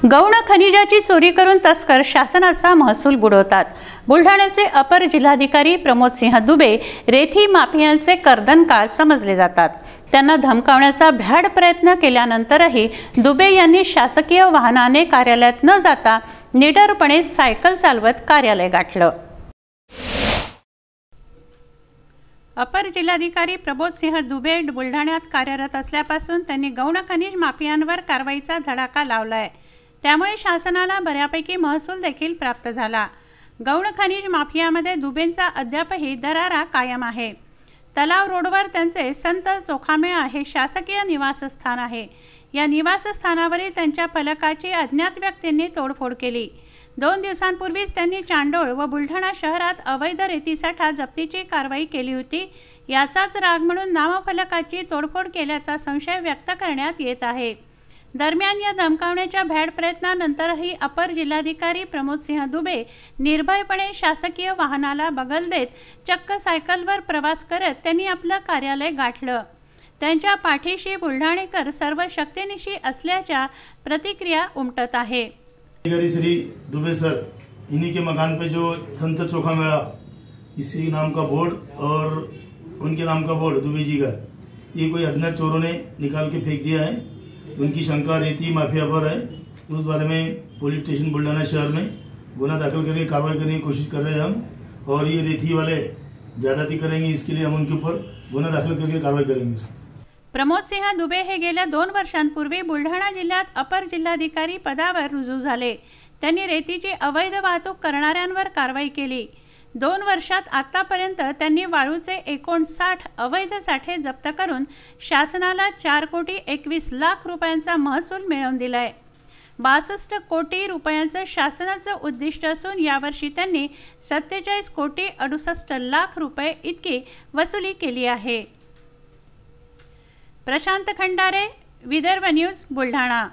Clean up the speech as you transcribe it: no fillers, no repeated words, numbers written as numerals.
गौण खनिजाची चोरी करून तस्कर शासनाचा महसूल बुडवतात। बुलढाण्याचे अपर जिल्हाधिकारी प्रमोद सिंह दुबे रेती माफियांचे कर्दनकाळ समजले जातात। त्यांना धमकावण्याचा भ्याड प्रयत्न केल्यानंतरही दुबे यांनी शासकीय वाहनाने कार्यालयात न जाता निडरपणे सायकल चालवत कार्यालय गाठलं। अपर जिल्हाधिकारी प्रमोद सिंह दुबे बुलढाण्यात कार्यरत असल्यापासून त्यांनी गौण खनिज माफियांवर कारवाईचा धडाका लावलाय। त्यामुळे शासनाला बऱ्यापैकी महसूल देखील प्राप्त झाला। गौण खनिज माफियामध्ये दुबेंचा अद्यापही दरारा कायम आहे। तलाव रोडवर त्यांचे संत चोखामेळा हे शासकीय निवासस्थान आहे। या निवासस्थानावरील त्यांच्या फलकाची अज्ञात व्यक्तींनी तोडफोड केली। 2 दिवसांपूर्वीच त्यांनी चांडोळ व बुलढाणा शहरात अवैध रेतीसाठा जप्तीची कारवाई केली होती। याचाच राग म्हणून नामफलकाची तोडफोड केल्याचा संशय व्यक्त करण्यात येत आहे। दरम्यान या धमकावण्याच्या भ्याड प्रयत्नानंतरही अपर जिल्हाधिकारी प्रमोद सिंह दुबे निर्भयपणे शासकीय वाहनाला बगल देत चक्क सायकलवर प्रवास करत त्यांनी आपलं कार्यालय गाठलं। त्यांच्या पाठीशी बुलढाणेकर सर्व शक्तीनिशी असल्याच्या प्रतिक्रिया उमटत आहे। श्री दुबे सर इन्हीं के मकान पे जो संत चोखामेळा इसी नाम का बोर्ड और उनके नाम का बोर्ड दुबे जी का, ये कोई अज्ञात चोरों ने निकाल के फेंक दिया है। उनकी शंका रेती माफिया पर है। उस बारे में पुलिस स्टेशन बुलढाना शहर में गुना दाखिल करके कार्रवाई करने की कोशिश कर रहे हैं हम, और ये रेती वाले ज्यादती करेंगे इसके लिए हम उनके ऊपर गुना दाखिल करके कार्रवाई करेंगे। प्रमोद सिंह दुबे हे गेल्या 2 वर्षांपूर्वी बुलढाणा जिल्ह्यात अपर जिल्हाधिकारी पदावर रुजू झाले। त्यांनी रेतीची अवैध वाहतूक करणाऱ्यांवर कारवाई केली। 2 वर्षात आतापर्यंत त्यांनी वाळूचे 59 अवैध साठे जप्त करून शासनाला 4,21,00,000 रुपयांचा महसूल मिळवून दिलाय। 62 कोटी रुपयांचं शासनाचं उद्दिष्ट असून यावर्षी त्यांनी 47,68,00,000 रुपये इतकी वसुली केली आहे। प्रशांत खंडारे, विदर्भ न्यूज, बुलढाणा।